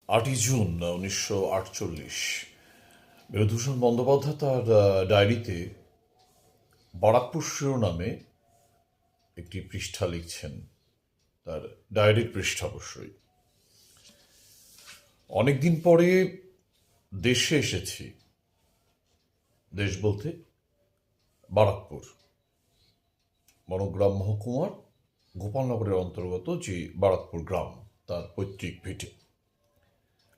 8ই June 1948 Bibhutibhushan Bandyopadhyay তার ডায়েরিতে বারাকপুর শিরোনামে একটি পৃষ্ঠা লিখছেন। তার ডায়েরির পৃষ্ঠা অবশ্যই। অনেকদিন পরে দেশে এসেছি। দেশ বলতে বারাকপুর, বনগ্রাম মহকুমার গোপালনগরের অন্তর্গত যে বারাকপুর গ্রাম, তার পৈতৃক ভিটে।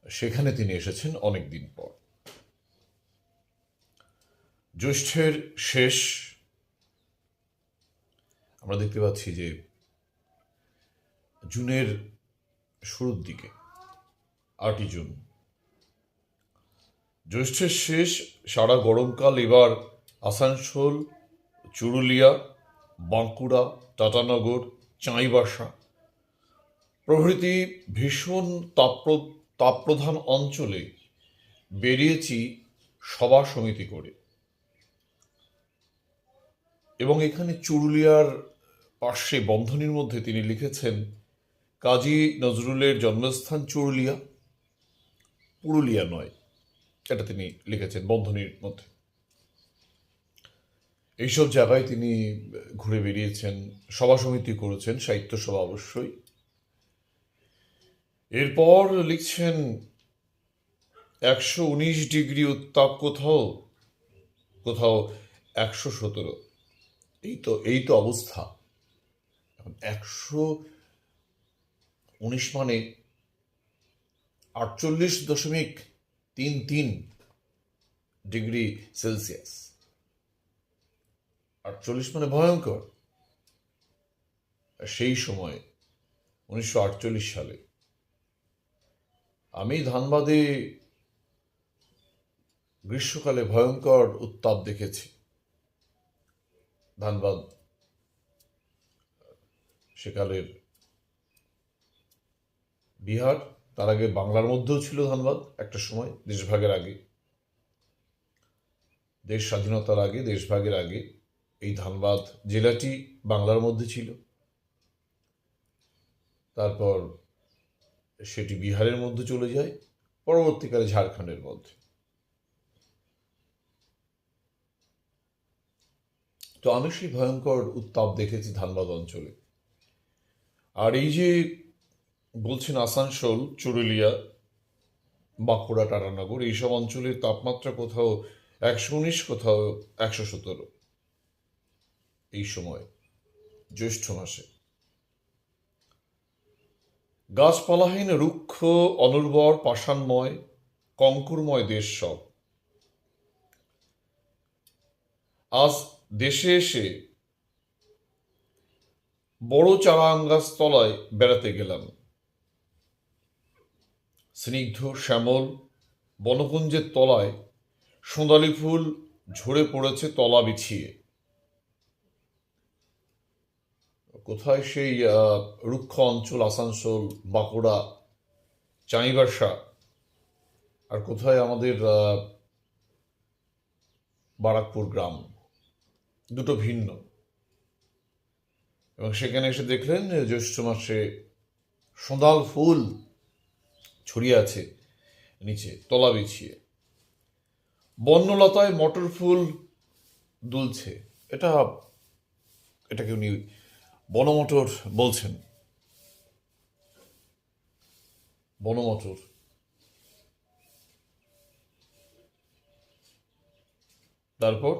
সেখানে তিনি এসেছেন অনেকদিন পর। জ্যৈষ্ঠের শেষ, আমরা দেখতে পাচ্ছি যে জুনের শুরুর দিকে, 8ই জুন, জ্যৈষ্ঠের শেষ। সারা গরমকাল এবার আসানসোল, চুরুলিয়া, বাঁকুড়া, টাটানগর, চাঁইবাসা প্রভৃতি ভীষণ তাপপ্রধান অঞ্চলে বেরিয়েছি সভা সমিতি করে। এবং এখানে চুরুলিয়ার পার্শ্বে বন্ধনীর মধ্যে তিনি লিখেছেন, কাজী নজরুলের জন্মস্থান চুরুলিয়া, পুরুলিয়া নয়, এটা তিনি লিখেছেন বন্ধনীর মধ্যে। এইসব জায়গায় তিনি ঘুরে বেরিয়েছেন, সভা সমিতি করেছেন, সাহিত্য সভা অবশ্যই। এরপর লিখছেন 119 ডিগ্রি উত্তাপ, কোথাও কোথাও 117। এই তো অবস্থা। এখন 119 মানে 48.33 ডিগ্রি সেলসিয়াস। 48 মানে ভয়ঙ্কর। সেই সময় 1948 সালে আমি ধানবাদে গ্রীষ্মকালে ভয়ঙ্কর উত্তাপ দেখেছি। ধানবাদ সেকালের বিহার, তার আগে বাংলার মধ্যেও ছিল ধানবাদ একটা সময়, দেশভাগের আগে, দেশ স্বাধীনতার আগে, দেশভাগের আগে এই ধানবাদ জেলাটি বাংলার মধ্যে ছিল। তারপর সেটি বিহারের মধ্যে চলে যায়, পরবর্তীকালে ঝাড়খণ্ডের মধ্যে। তো আমি সেই ভয়ঙ্কর উত্তাপ দেখেছি ধানবাদ অঞ্চলে। আর এই যে বলছেন আসানসোল, চুরুলিয়া, বাঁকুড়া, টাটানগর, এইসব অঞ্চলের তাপমাত্রা কোথাও 119, কোথাও 117 এই সময়, জ্যৈষ্ঠ মাসে। গাছপালাহীন, রুক্ষ, অনুর্বর, পাষাণময়, কঙ্করময় দেশ সব। আজ দেশে এসে বড় চারা আম গাছ তলায় বেড়াতে গেলাম। স্নিগ্ধ শ্যামল বনকুঞ্জের তলায় সোঁদালি ফুল ঝরে পড়েছে তলা বিছিয়ে। কোথায় সেই রুক্ষ অঞ্চল আসানসোল, বাঁকুড়া, চাঁইবাসা, আর কোথায় আমাদের বারাকপুর গ্রাম, দুটো ভিন্ন। এবং সেখানে এসে দেখলেন জ্যৈষ্ঠ মাসে সোঁদাল ফুল ছড়িয়ে আছে নিচে তলা বিছিয়ে। বন্যলতায় মটর ফুল দুলছে। এটাকে উনি বনমটর বলছেন, বনমটর। তারপর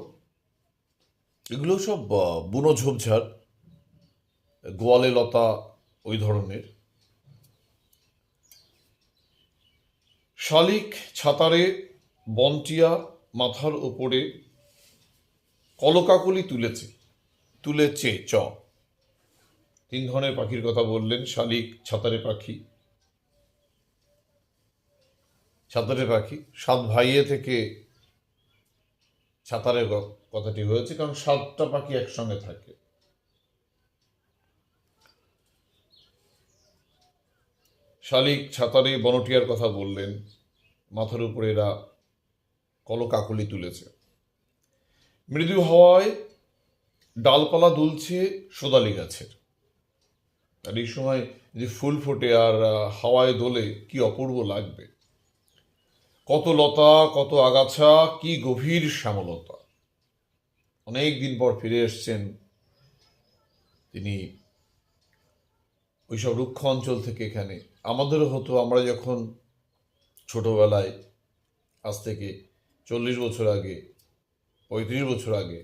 এগুলো সব বুনো ঝোপঝাড়, গোয়ালে লতা, ওই ধরনের। শালিক ছাতারে বনটিয়া মাথার উপরে কলকাকলি তুলেছে 3 ধরনের পাখির কথা বললেন। শালিক, ছাতারে পাখি, 7 ভাইয়ে থেকে ছাতারের কথাটি হয়েছে, কারণ 7টা পাখি একসঙ্গে থাকে। শালিক, ছাতারে, বনটিয়ার কথা বললেন, মাথার উপরে এরা কলকাকলি তুলেছে। মৃদু হাওয়ায় ডালপালা দুলছে সোদালি গাছের। আর এই সময় যে ফুল ফোটে আর হাওয়ায় দোলে কি অপূর্ব লাগবে। কত লতা, কত আগাছা, কি গভীর শ্যামলতা। অনেক দিন পর ফিরে এসছেন তিনি ওইসব রুক্ষ অঞ্চল থেকে এখানে। আমাদেরও হতো, আমরা যখন ছোটবেলায়, আজ থেকে 40 বছর আগে, 35 বছর আগে,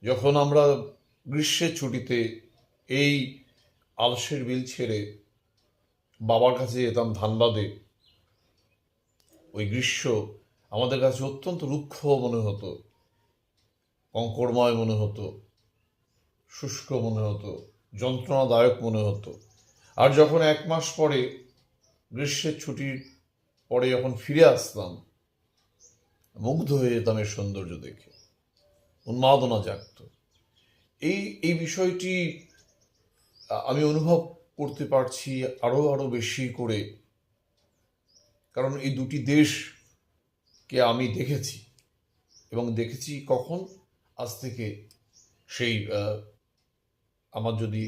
যখন আমরা গ্রীষ্মের ছুটিতে এই আলসের বিল ছেড়ে বাবার কাছে যেতাম ধানবাদে, ওই গ্রীষ্ম আমাদের কাছে অত্যন্ত রুক্ষ মনে হতো, কঙ্করময় মনে হতো, শুষ্ক মনে হতো, যন্ত্রণাদায়ক মনে হতো। আর যখন 1 মাস পরে গ্রীষ্মের ছুটির পরে যখন ফিরে আসতাম, মুগ্ধ হয়ে যেতাম এর সৌন্দর্য দেখে, উন্মাদনা জাগত। এই বিষয়টি আমি অনুভব করতে পারছি আরো বেশি করে, কারণ এই দুটি দেশকে আমি দেখেছি, এবং দেখেছি কখন, আজ থেকে সেই আমার যদি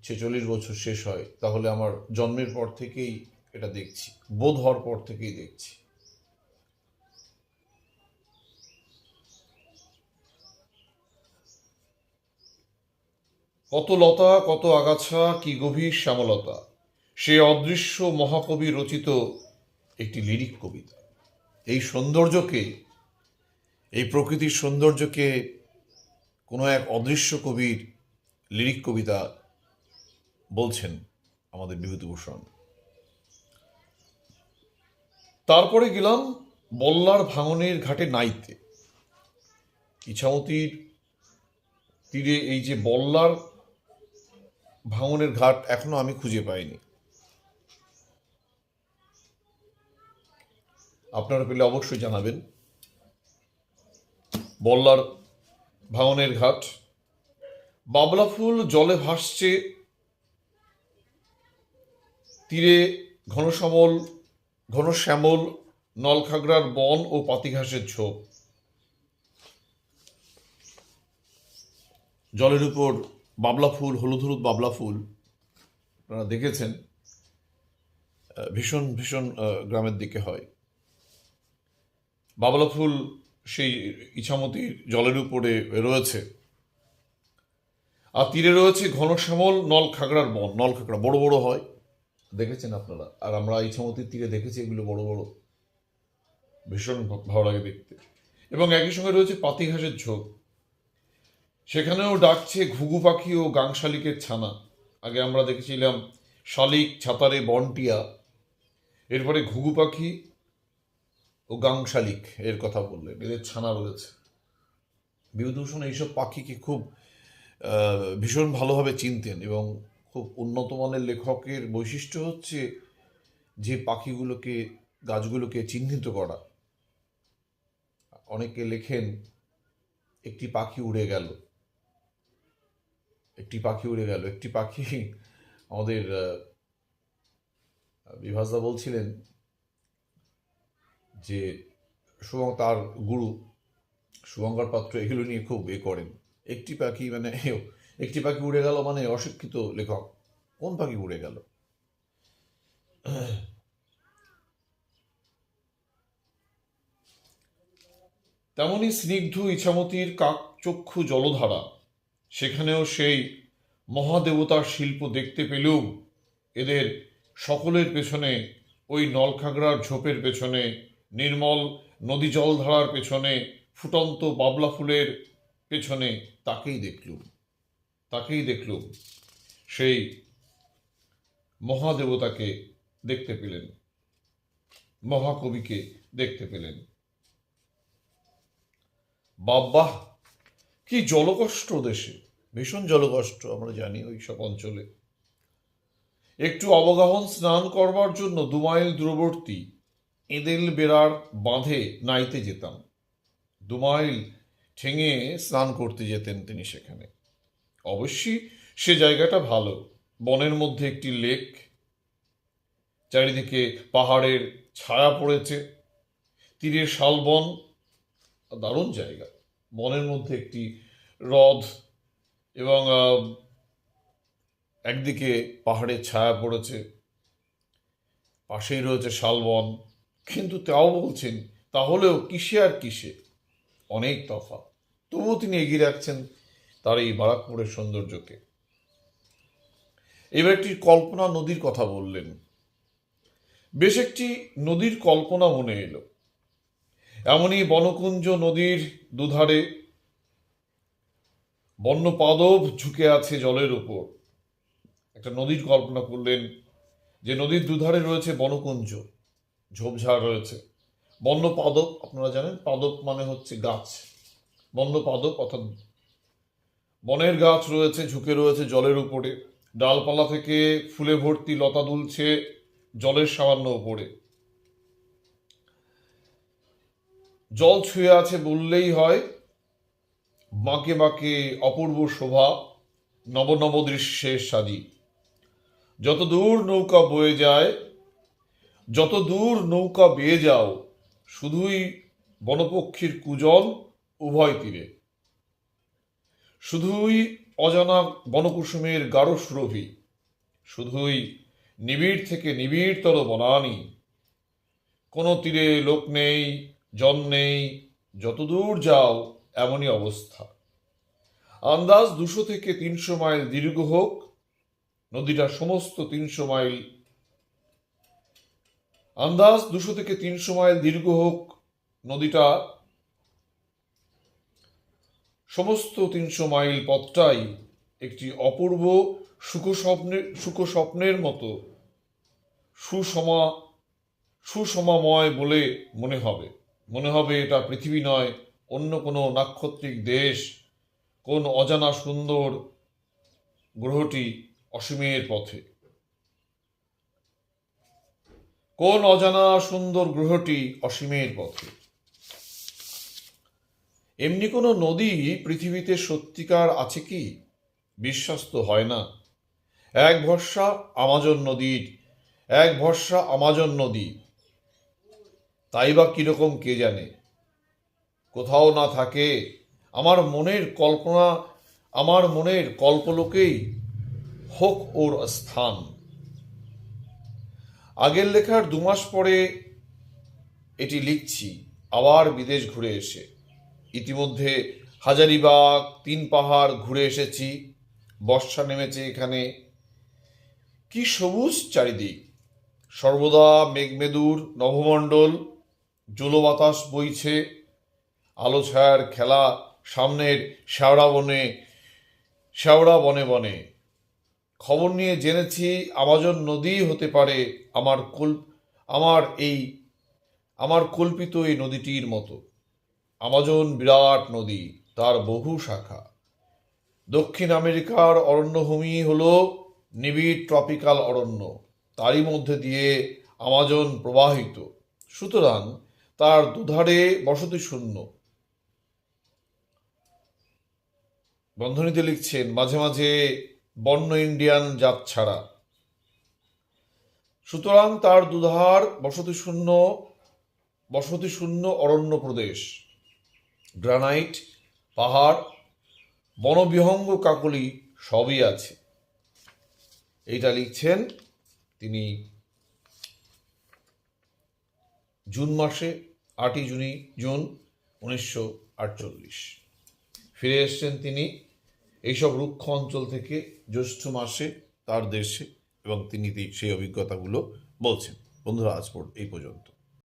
46 বছর শেষ হয়, তাহলে আমার জন্মের পর থেকেই এটা দেখছি, বোধ হওয়ার পর থেকেই দেখছি। কত লতা, কত আগাছা, কি গভীর শ্যামলতা, সে অদৃশ্য মহাকবি রচিত একটি লিরিক কবিতা। এই সৌন্দর্যকে, এই প্রকৃতির সৌন্দর্যকে কোনো এক অদৃশ্য কবির লিরিক কবিতা বলছেন আমাদের বিভূতিভূষণ। তারপরে গেলাম বল্লার ভাঙনের ঘাটে নাইতে। ইছামতির তীরে এই যে বল্লার ভাঙনের ঘাট এখনো আমি খুঁজে পাইনি, আপনারা পেলে অবশ্যই জানাবেন। বল্লার ভাঙনের ঘাট, বাবলা ফুল জলে ভাসছে, তীরে ঘনশ্যামল নলখাগড়ার বন ও পাতিঘাসের ঝোপ। জলের উপর বাবলা ফুল, হলুদ হলুদ বাবলা ফুল আপনারা দেখেছেন, ভীষণ ভীষণ গ্রামের দিকে হয় বাবলা ফুল। সেই ইছামতির জলের উপরে রয়েছে, আর তীরে রয়েছে ঘনশ্যামল নলখাগড়ার বন। নলখাগড়া বড় বড় হয়, দেখেছেন আপনারা, আর আমরা ইছামতির তীরে দেখেছি এগুলো বড় বড়, ভীষণ ভালো লাগে দেখতে। এবং একই সঙ্গে রয়েছে পাতিঘাসের ঝোপ, সেখানেও ডাকছে ঘুঘু পাখি ও গাংশালিকের ছানা। আগে আমরা দেখেছিলাম শালিক, ছাতারে, বনটিয়া, এরপরে ঘুঘু পাখি ও গাংশালিক এর কথা বললেন, এদের ছানা রয়েছে। বিভূতিভূষণ এইসব পাখিকে খুব ভীষণ ভালোভাবে চিনতেন, এবং খুব উন্নত মানের লেখকের বৈশিষ্ট্য হচ্ছে যে পাখিগুলোকে, গাছগুলোকে চিহ্নিত করা। অনেকে লেখেন একটি পাখি উড়ে গেল, একটি পাখি উড়ে গেল। একটি পাখি, আমাদের বিভাসদা বলছিলেন যে তার গুরু শুভঙ্কর পাত্র এগুলো নিয়ে খুব করেন। একটি পাখি মানে, একটি পাখি উড়ে গেল মানে অশিক্ষিত লেখক, কোন পাখি উড়ে গেল? তেমনি স্নিগ্ধ ইছামতির কাকচক্ষু জলধারা, সেখানেও সেই মহাদেবতার শিল্প দেখতে পেলেও এদের সকলের পেছনে, ওই নলখাগড়ার ঝোপের পেছনে, নির্মল নদী জলধারার পেছনে, ফুটন্ত বাবলা ফুলের পেছনে তাকেই দেখলুম, সেই মহাদেবতাকে দেখতে পেলেন, মহাকবিকে দেখতে পেলেন। বাব্বাহ, কি জলকষ্ট দেশে, ভীষণ জলকষ্ট আমরা জানি ওই সব অঞ্চলে। একটু অবগাহন স্নান করবার জন্য 2 মাইল দূরবর্তী এঁদেল বেড়ার বাঁধে নাইতে যেতাম। 2 মাইল ঠেঙে স্নান করতে যেতেন তিনি সেখানে। অবশ্যই সে জায়গাটা ভালো, বনের মধ্যে একটি লেক, চারিদিকে পাহাড়ের ছায়া পড়েছে, তীরে শালবন, দারুণ জায়গা। বনের মধ্যে একটি হ্রদ, এবং একদিকে পাহাড়ের ছায়া পড়েছে, পাশেই রয়েছে শালবন, কিন্তু তাও বলছেন তাহলেও কিসে আর কিসে, অনেক তফাৎ। তবুও তিনি এগিয়ে রাখছেন তার এই বারাকপুরের সৌন্দর্যকে। এবার একটি কল্পনা নদীর কথা বললেন। বেশ একটি নদীর কল্পনা মনে এলো। এমনই বনকুঞ্জ নদীর দুধারে বন্য পাদব ঝুঁকে আছে জলের উপর। একটা নদীর কল্পনা করলেন, যে নদীর দুধারে রয়েছে বনকুঞ্জ, ঝোপঝাড় রয়েছে, বন্য পাদব। আপনারা জানেন পাদব মানে হচ্ছে গাছ, বন্য পাদব অর্থাৎ বনের গাছ রয়েছে, ঝুঁকে রয়েছে জলের উপরে। ডালপালা থেকে ফুলে ভর্তি লতা দুলছে জলের সামান্য উপরে। জল ছুঁয়ে আছে বললেই হয়। বাঁকে বাঁকে অপূর্ব শোভা, নব নব দৃশ্যের সাজি। যত দূর নৌকা বয়ে যায়, যত দূর নৌকা বেয়ে যাও, শুধুই বনপক্ষীর কুজন উভয় তীরে, শুধুই অজানা বনকুসুমের গাঢ় সুরভি, শুধুই নিবিড় থেকে নিবিড়তর বনানী। কোনো তীরে লোক নেই, জন নেই, যতদূর যাও এমনই অবস্থা। আন্দাজ 200 থেকে 300 মাইল দীর্ঘ হোক নদীটা, সমস্ত 300 মাইল, আন্দাজ 200 থেকে 300 মাইল দীর্ঘ হোক নদীটা, সমস্ত 300 মাইল পথটাই একটি অপূর্ব সুখস্বপ্নের মতো সুষমাময় বলে মনে হবে এটা পৃথিবী নয়, অন্য কোনো নাক্ষত্রিক দেশ, কোন অজানা সুন্দর গ্রহটি অসীমের পথে, কোন অজানা সুন্দর গ্রহটি অসীমের পথে। এমনি কোনো নদী পৃথিবীতে সত্যিকার আছে কি? বিশ্বাস তো হয় না। এক ভরসা আমাজন নদী, তাই বা কিরকম কে জানে। কোথাও না থাকে আমার মনের কল্পলোকেই হোক ওর স্থান। আগের লেখার 2 মাস পরে এটি লিখছি, আবার বিদেশ ঘুরে এসে। ইতিমধ্যে হাজারিবাগ, 3 পাহাড় ঘুরে এসেছি। বর্ষা নেমেছে এখানে, কি সবুজ চারিদিক, সর্বদা মেঘমেদুর নভমণ্ডল, জলো বাতাস বইছে, আলো ছায়ার খেলা সামনের শেওড়া বনে বনে। খবর নিয়ে জেনেছি আমাজন নদী হতে পারে আমার কল্পিত এই নদীটির মতো। আমাজন বিরাট নদী, তার বহু শাখা। দক্ষিণ আমেরিকার অরণ্যভূমি হল নিবিড় ট্রপিক্যাল অরণ্য, তারই মধ্যে দিয়ে আমাজন প্রবাহিত। সুতরাং তার দুধারে বসতি শূন্য। বন্ধনীতে লিখছেন, মাঝে মাঝে বন্য ইন্ডিয়ান জাত ছাড়া। সুতরাং তার দুধার বসতি শূন্য অরণ্য প্রদেশ, গ্রানাইট, পাহাড়, বনবিহঙ্গ কাকলি সবই আছে। এইটা লিখছেন তিনি জুন মাসে, 8ই জুন 1948। ফিরে এসছেন তিনি এইসব রুক্ষ অঞ্চল থেকে জ্যৈষ্ঠ মাসে তার দেশে, এবং তিনি সেই অভিজ্ঞতাগুলো বলছেন। বন্ধুরা, আজ এই পর্যন্ত।